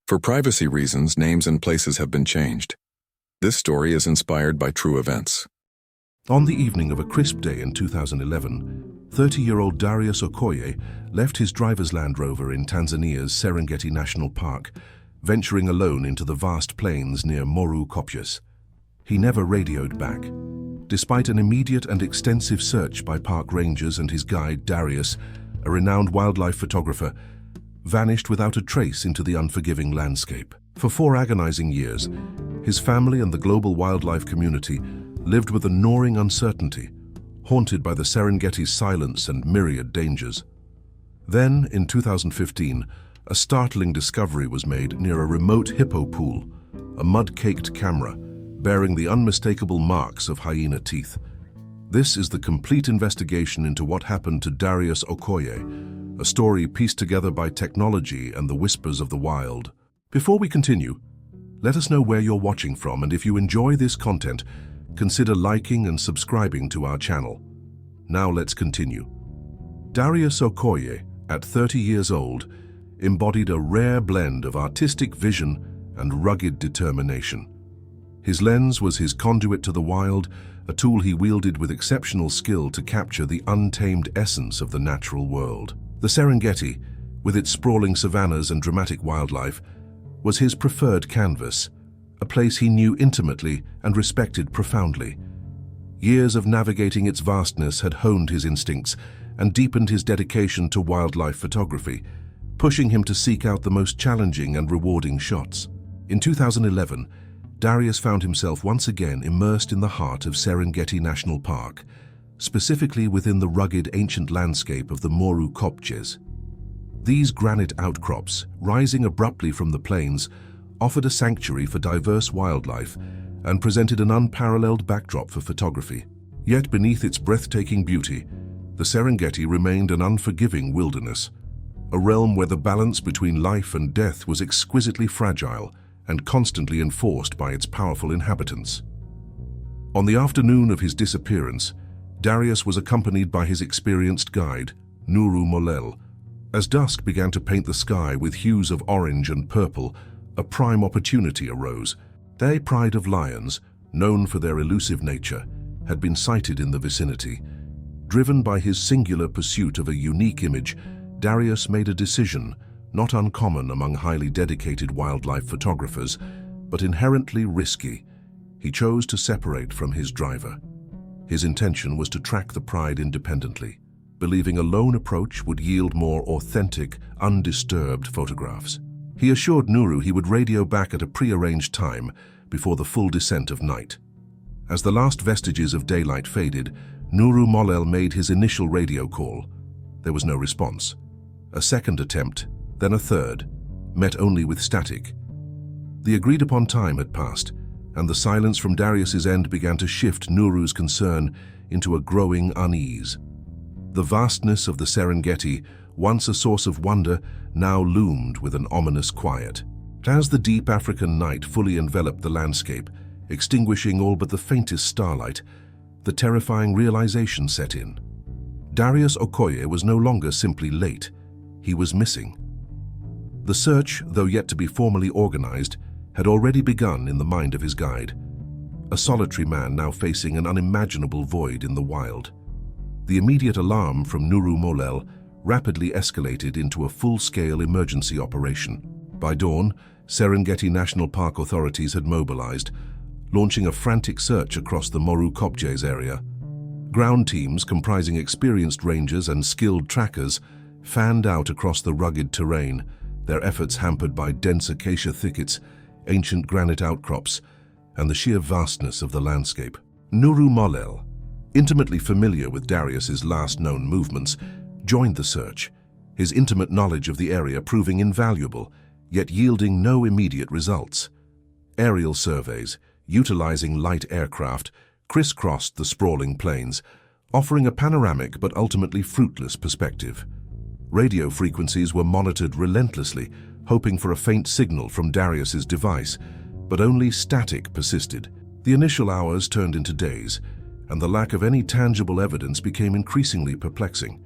For privacy reasons, names and places have been changed. This story is inspired by true events. On the evening of a crisp day in 2011, 30-year-old Darius Okoye left his driver's Land Rover in Tanzania's Serengeti National Park, venturing alone into the vast plains near Moru Kopjes. He never radioed back. Despite an immediate and extensive search by park rangers and his guide Darius, a renowned wildlife photographer, vanished without a trace into the unforgiving landscape. For 4 agonizing years, his family and the global wildlife community lived with a gnawing uncertainty, haunted by the Serengeti's silence and myriad dangers. Then, in 2015, a startling discovery was made near a remote hippo pool, a mud-caked camera bearing the unmistakable marks of hyena teeth. This is the complete investigation into what happened to Darius Okoye, a story pieced together by technology and the whispers of the wild. Before we continue, let us know where you're watching from, and if you enjoy this content, consider liking and subscribing to our channel. Now let's continue. Darius Okoye, at 30 years old, embodied a rare blend of artistic vision and rugged determination. His lens was his conduit to the wild, a tool he wielded with exceptional skill to capture the untamed essence of the natural world. The Serengeti, with its sprawling savannas and dramatic wildlife, was his preferred canvas, a place he knew intimately and respected profoundly. Years of navigating its vastness had honed his instincts and deepened his dedication to wildlife photography, pushing him to seek out the most challenging and rewarding shots. In 2011, Darius found himself once again immersed in the heart of Serengeti National Park, specifically within the rugged ancient landscape of the Moru Kopjes. These granite outcrops, rising abruptly from the plains, offered a sanctuary for diverse wildlife and presented an unparalleled backdrop for photography. Yet beneath its breathtaking beauty, the Serengeti remained an unforgiving wilderness, a realm where the balance between life and death was exquisitely fragile and constantly enforced by its powerful inhabitants. On the afternoon of his disappearance, Darius was accompanied by his experienced guide, Nuru Molel. As dusk began to paint the sky with hues of orange and purple, a prime opportunity arose. Their pride of lions, known for their elusive nature, had been sighted in the vicinity. Driven by his singular pursuit of a unique image, Darius made a decision, not uncommon among highly dedicated wildlife photographers, but inherently risky. He chose to separate from his driver. His intention was to track the pride independently, believing a lone approach would yield more authentic, undisturbed photographs. He assured Nuru he would radio back at a prearranged time before the full descent of night. As the last vestiges of daylight faded, Nuru Molel made his initial radio call. There was no response. A second attempt, then a third, met only with static. The agreed-upon time had passed, and the silence from Darius's end began to shift Nuru's concern into a growing unease. The vastness of the Serengeti, once a source of wonder, now loomed with an ominous quiet. As the deep African night fully enveloped the landscape, extinguishing all but the faintest starlight, the terrifying realization set in. Darius Okoye was no longer simply late. He was missing. The search, though yet to be formally organized, had already begun in the mind of his guide, a solitary man now facing an unimaginable void in the wild. The immediate alarm from Nuru Molel rapidly escalated into a full-scale emergency operation. By dawn, Serengeti National Park authorities had mobilized, launching a frantic search across the Moru Kopjes area. Ground teams comprising experienced rangers and skilled trackers fanned out across the rugged terrain, their efforts hampered by dense acacia thickets, ancient granite outcrops, and the sheer vastness of the landscape. Nuru Molel, intimately familiar with Darius's last known movements, joined the search, his intimate knowledge of the area proving invaluable, yet yielding no immediate results. Aerial surveys, utilizing light aircraft, crisscrossed the sprawling plains, offering a panoramic but ultimately fruitless perspective. Radio frequencies were monitored relentlessly, hoping for a faint signal from Darius's device, but only static persisted. The initial hours turned into days, and the lack of any tangible evidence became increasingly perplexing.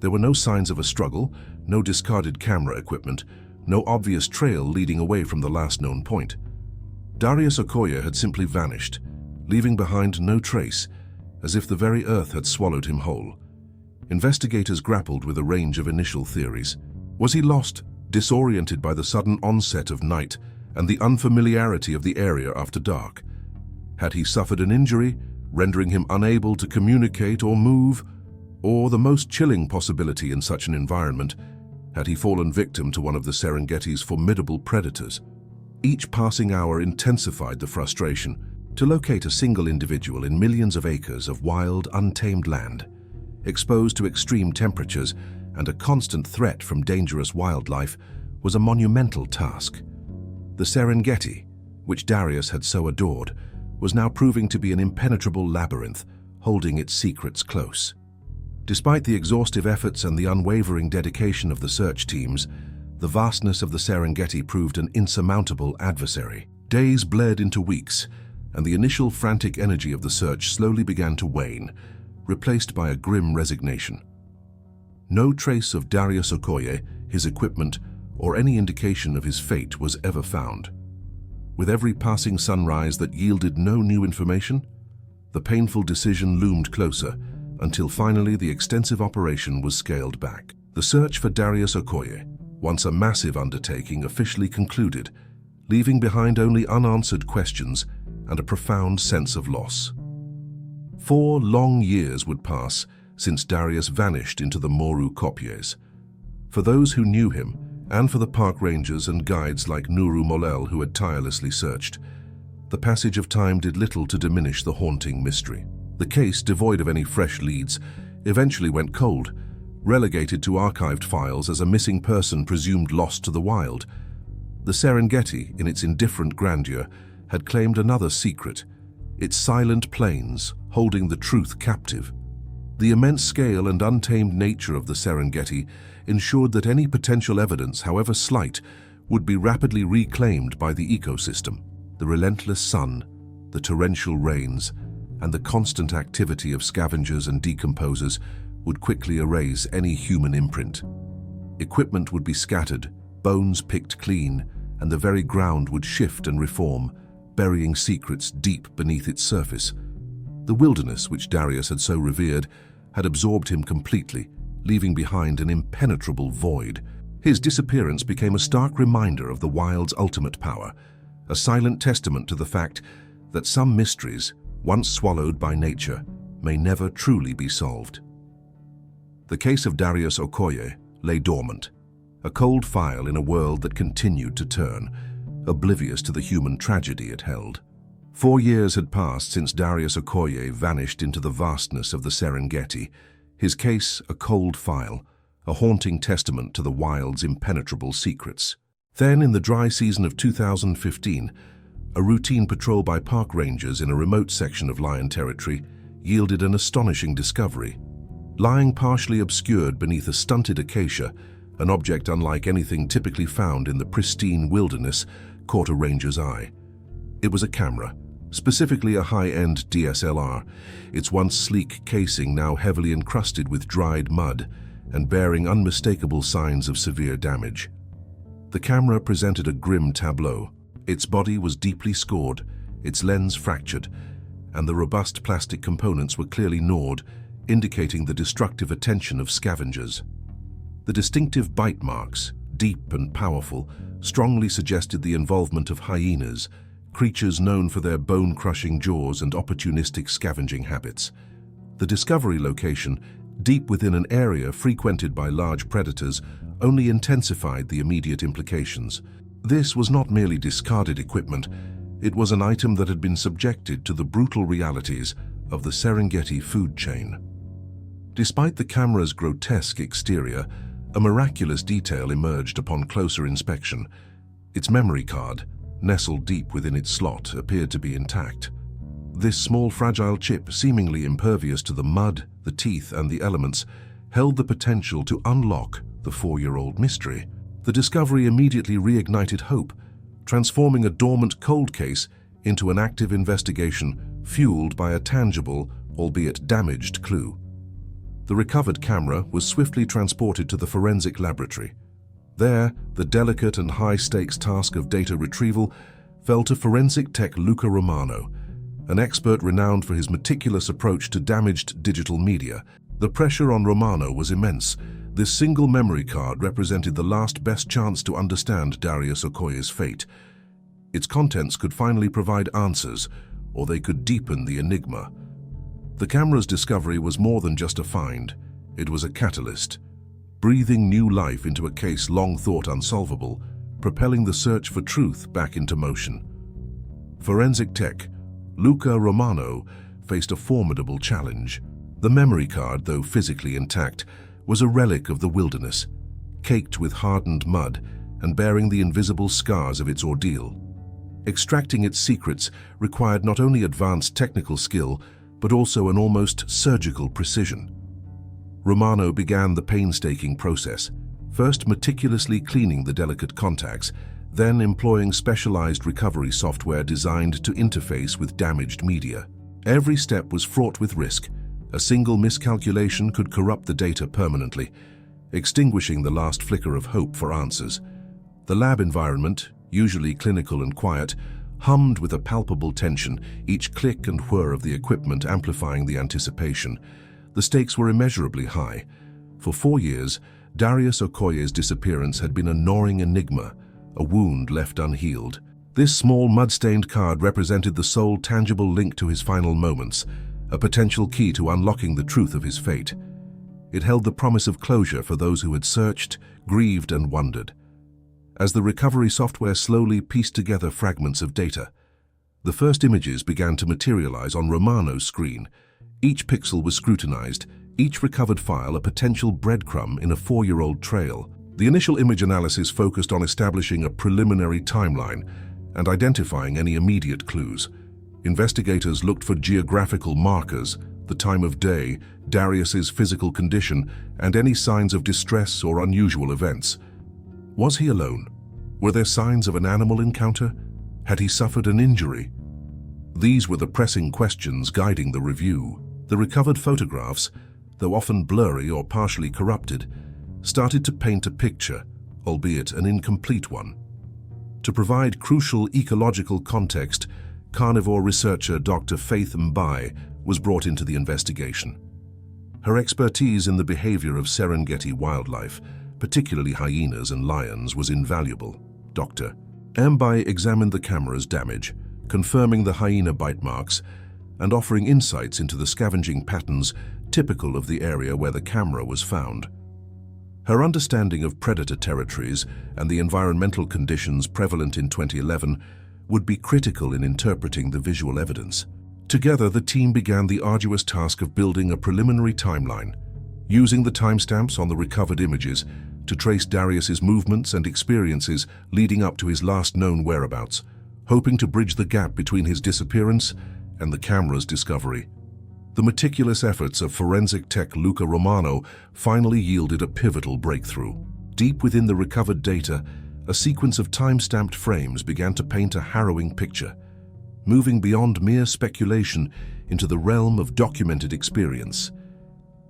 There were no signs of a struggle, no discarded camera equipment, no obvious trail leading away from the last known point. Darius Okoye had simply vanished, leaving behind no trace, as if the very earth had swallowed him whole. Investigators grappled with a range of initial theories. Was he lost, disoriented by the sudden onset of night and the unfamiliarity of the area after dark? Had he suffered an injury, rendering him unable to communicate or move? Or, the most chilling possibility in such an environment, had he fallen victim to one of the Serengeti's formidable predators? Each passing hour intensified the frustration. To locate a single individual in millions of acres of wild, untamed land, exposed to extreme temperatures and a constant threat from dangerous wildlife, was a monumental task. The Serengeti, which Darius had so adored, was now proving to be an impenetrable labyrinth, holding its secrets close. Despite the exhaustive efforts and the unwavering dedication of the search teams, the vastness of the Serengeti proved an insurmountable adversary. Days bled into weeks, and the initial frantic energy of the search slowly began to wane, replaced by a grim resignation. No trace of Darius Okoye, his equipment, or any indication of his fate was ever found. With every passing sunrise that yielded no new information, the painful decision loomed closer, until finally the extensive operation was scaled back. The search for Darius Okoye, once a massive undertaking, officially concluded, leaving behind only unanswered questions and a profound sense of loss. 4 long years would pass since Darius vanished into the Moru Kopjes. For those who knew him, and for the park rangers and guides like Nuru Molel who had tirelessly searched, the passage of time did little to diminish the haunting mystery. The case, devoid of any fresh leads, eventually went cold, relegated to archived files as a missing person presumed lost to the wild. The Serengeti, in its indifferent grandeur, had claimed another secret, its silent plains holding the truth captive. The immense scale and untamed nature of the Serengeti ensured that any potential evidence, however slight, would be rapidly reclaimed by the ecosystem. The relentless sun, the torrential rains, and the constant activity of scavengers and decomposers would quickly erase any human imprint. Equipment would be scattered, bones picked clean, and the very ground would shift and reform, burying secrets deep beneath its surface. The wilderness, which Darius had so revered, had absorbed him completely, leaving behind an impenetrable void. His disappearance became a stark reminder of the wild's ultimate power, a silent testament to the fact that some mysteries, once swallowed by nature, may never truly be solved. The case of Darius Okoye lay dormant, a cold file in a world that continued to turn, oblivious to the human tragedy it held. 4 years had passed since Darius Okoye vanished into the vastness of the Serengeti, his case a cold file, a haunting testament to the wild's impenetrable secrets. Then, in the dry season of 2015, a routine patrol by park rangers in a remote section of lion territory yielded an astonishing discovery. Lying partially obscured beneath a stunted acacia, an object unlike anything typically found in the pristine wilderness caught a ranger's eye. It was a camera, specifically a high-end DSLR, its once sleek casing now heavily encrusted with dried mud and bearing unmistakable signs of severe damage. The camera presented a grim tableau. Its body was deeply scored, its lens fractured, and the robust plastic components were clearly gnawed, indicating the destructive attention of scavengers. The distinctive bite marks, deep and powerful, strongly suggested the involvement of hyenas, creatures known for their bone-crushing jaws and opportunistic scavenging habits. The discovery location, deep within an area frequented by large predators, only intensified the immediate implications. This was not merely discarded equipment, it was an item that had been subjected to the brutal realities of the Serengeti food chain. Despite the camera's grotesque exterior, a miraculous detail emerged upon closer inspection. Its memory card, nestled deep within its slot, appeared to be intact. This small fragile chip, seemingly impervious to the mud, the teeth, and the elements, held the potential to unlock the 4-year-old mystery. The discovery immediately reignited hope, transforming a dormant cold case into an active investigation fueled by a tangible, albeit damaged, clue. The recovered camera was swiftly transported to the forensic laboratory. There, the delicate and high-stakes task of data retrieval fell to forensic tech Luca Romano, an expert renowned for his meticulous approach to damaged digital media. The pressure on Romano was immense. This single memory card represented the last best chance to understand Darius Okoye's fate. Its contents could finally provide answers, or they could deepen the enigma. The camera's discovery was more than just a find. It was a catalyst, breathing new life into a case long thought unsolvable, propelling the search for truth back into motion. Forensic tech Luca Romano faced a formidable challenge. The memory card, though physically intact, was a relic of the wilderness, caked with hardened mud and bearing the invisible scars of its ordeal. Extracting its secrets required not only advanced technical skill, but also an almost surgical precision. Romano began the painstaking process, first meticulously cleaning the delicate contacts, then employing specialized recovery software designed to interface with damaged media. Every step was fraught with risk. A single miscalculation could corrupt the data permanently, extinguishing the last flicker of hope for answers. The lab environment, usually clinical and quiet, hummed with a palpable tension, each click and whir of the equipment amplifying the anticipation. The stakes were immeasurably high. For 4 years, Darius Okoye's disappearance had been a gnawing enigma, a wound left unhealed. This small mud-stained card represented the sole tangible link to his final moments, a potential key to unlocking the truth of his fate. It held the promise of closure for those who had searched, grieved, and wondered. As the recovery software slowly pieced together fragments of data, the first images began to materialize on Romano's screen. Each pixel was scrutinized, each recovered file a potential breadcrumb in a 4-year-old trail. The initial image analysis focused on establishing a preliminary timeline and identifying any immediate clues. Investigators looked for geographical markers, the time of day, Darius's physical condition, and any signs of distress or unusual events. Was he alone? Were there signs of an animal encounter? Had he suffered an injury? These were the pressing questions guiding the review. The recovered photographs, though often blurry or partially corrupted, started to paint a picture, albeit an incomplete one. To provide crucial ecological context, carnivore researcher Dr. Faith Mbai was brought into the investigation. Her expertise in the behavior of Serengeti wildlife, particularly hyenas and lions, was invaluable. Dr. Mbai examined the camera's damage, confirming the hyena bite marks and offering insights into the scavenging patterns typical of the area where the camera was found. Her understanding of predator territories and the environmental conditions prevalent in 2011 would be critical in interpreting the visual evidence. Together, the team began the arduous task of building a preliminary timeline, using the timestamps on the recovered images to trace Darius's movements and experiences leading up to his last known whereabouts, hoping to bridge the gap between his disappearance and the camera's discovery. The meticulous efforts of forensic tech Luca Romano finally yielded a pivotal breakthrough. Deep within the recovered data, a sequence of time-stamped frames began to paint a harrowing picture, moving beyond mere speculation into the realm of documented experience.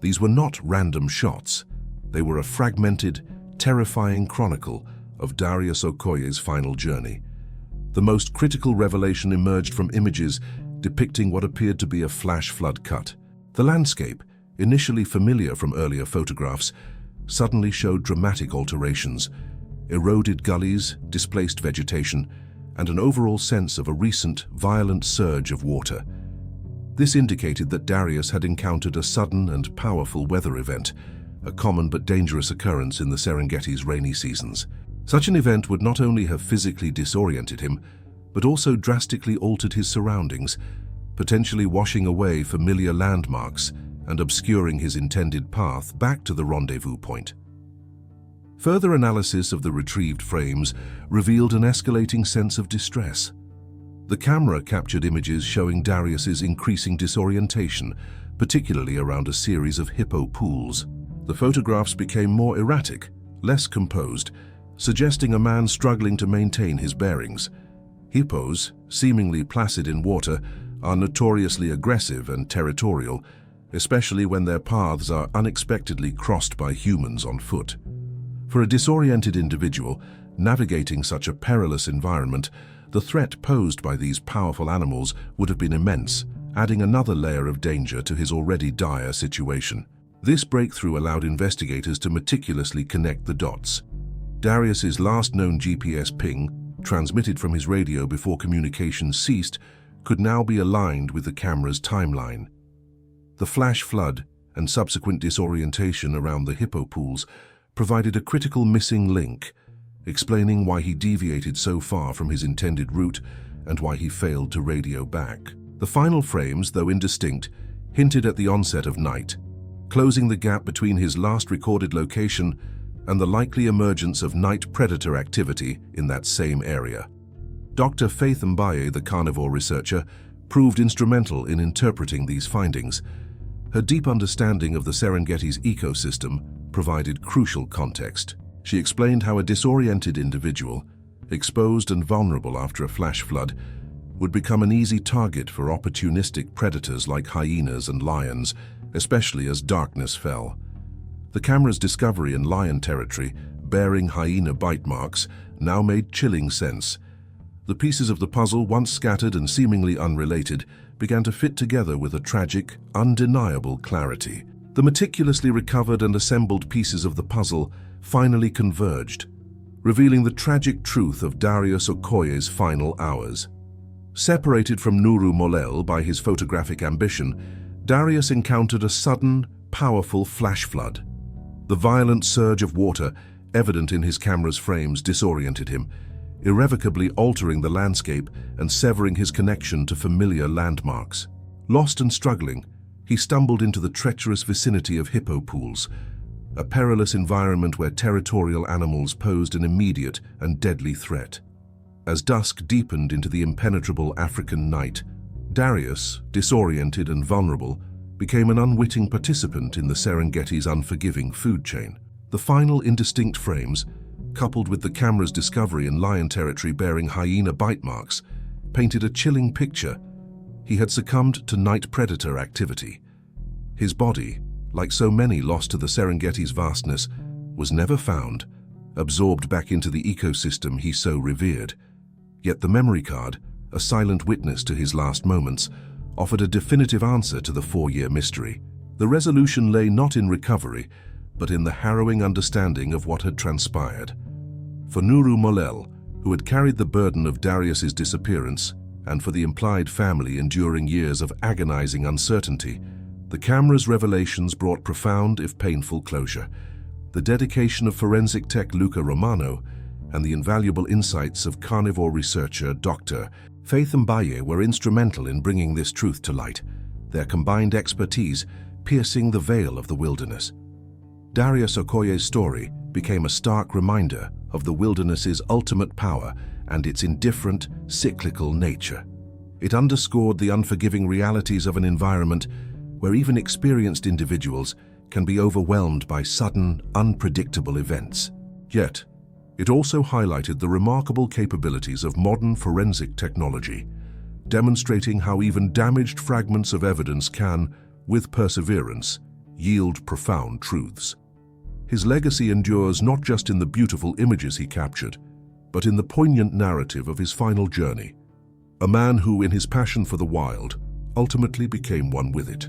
These were not random shots. They were a fragmented, terrifying chronicle of Darius Okoye's final journey. The most critical revelation emerged from images depicting what appeared to be a flash flood cut. The landscape, initially familiar from earlier photographs, suddenly showed dramatic alterations: eroded gullies, displaced vegetation, and an overall sense of a recent, violent surge of water. This indicated that Darius had encountered a sudden and powerful weather event, a common but dangerous occurrence in the Serengeti's rainy seasons. Such an event would not only have physically disoriented him, but also drastically altered his surroundings, potentially washing away familiar landmarks and obscuring his intended path back to the rendezvous point. Further analysis of the retrieved frames revealed an escalating sense of distress. The camera captured images showing Darius's increasing disorientation, particularly around a series of hippo pools. The photographs became more erratic, less composed, suggesting a man struggling to maintain his bearings. Hippos, seemingly placid in water, are notoriously aggressive and territorial, especially when their paths are unexpectedly crossed by humans on foot. For a disoriented individual navigating such a perilous environment, the threat posed by these powerful animals would have been immense, adding another layer of danger to his already dire situation. This breakthrough allowed investigators to meticulously connect the dots. Darius's last known GPS ping, transmitted from his radio before communication ceased, could now be aligned with the camera's timeline. The flash flood and subsequent disorientation around the hippo pools provided a critical missing link, explaining why he deviated so far from his intended route and why he failed to radio back. The final frames, though indistinct, hinted at the onset of night, closing the gap between his last recorded location and the likely emergence of night predator activity in that same area. Dr. Faith Mbaye, the carnivore researcher, proved instrumental in interpreting these findings. Her deep understanding of the Serengeti's ecosystem provided crucial context. She explained how a disoriented individual, exposed and vulnerable after a flash flood, would become an easy target for opportunistic predators like hyenas and lions, especially as darkness fell. The camera's discovery in lion territory, bearing hyena bite marks, now made chilling sense. The pieces of the puzzle, once scattered and seemingly unrelated, began to fit together with a tragic, undeniable clarity. The meticulously recovered and assembled pieces of the puzzle finally converged, revealing the tragic truth of Darius Okoye's final hours. Separated from Nuru Molel by his photographic ambition, Darius encountered a sudden, powerful flash flood. The violent surge of water, evident in his camera's frames, disoriented him, irrevocably altering the landscape and severing his connection to familiar landmarks. Lost and struggling, he stumbled into the treacherous vicinity of hippo pools, a perilous environment where territorial animals posed an immediate and deadly threat. As dusk deepened into the impenetrable African night, Darius, disoriented and vulnerable, became an unwitting participant in the Serengeti's unforgiving food chain. The final indistinct frames, coupled with the camera's discovery in lion territory bearing hyena bite marks, painted a chilling picture. He had succumbed to night predator activity. His body, like so many lost to the Serengeti's vastness, was never found, absorbed back into the ecosystem he so revered. Yet the memory card, a silent witness to his last moments, offered a definitive answer to the 4-year mystery. The resolution lay not in recovery, but in the harrowing understanding of what had transpired. For Nuru Molel, who had carried the burden of Darius's disappearance, and for the implied family enduring years of agonizing uncertainty, the camera's revelations brought profound, if painful, closure. The dedication of forensic tech Luca Romano and the invaluable insights of carnivore researcher Dr. Faith Mbaye were instrumental in bringing this truth to light, their combined expertise piercing the veil of the wilderness. Darius Okoye's story became a stark reminder of the wilderness's ultimate power and its indifferent, cyclical nature. It underscored the unforgiving realities of an environment where even experienced individuals can be overwhelmed by sudden, unpredictable events. Yet, it also highlighted the remarkable capabilities of modern forensic technology, demonstrating how even damaged fragments of evidence can, with perseverance, yield profound truths. His legacy endures not just in the beautiful images he captured, but in the poignant narrative of his final journey, a man who, in his passion for the wild, ultimately became one with it.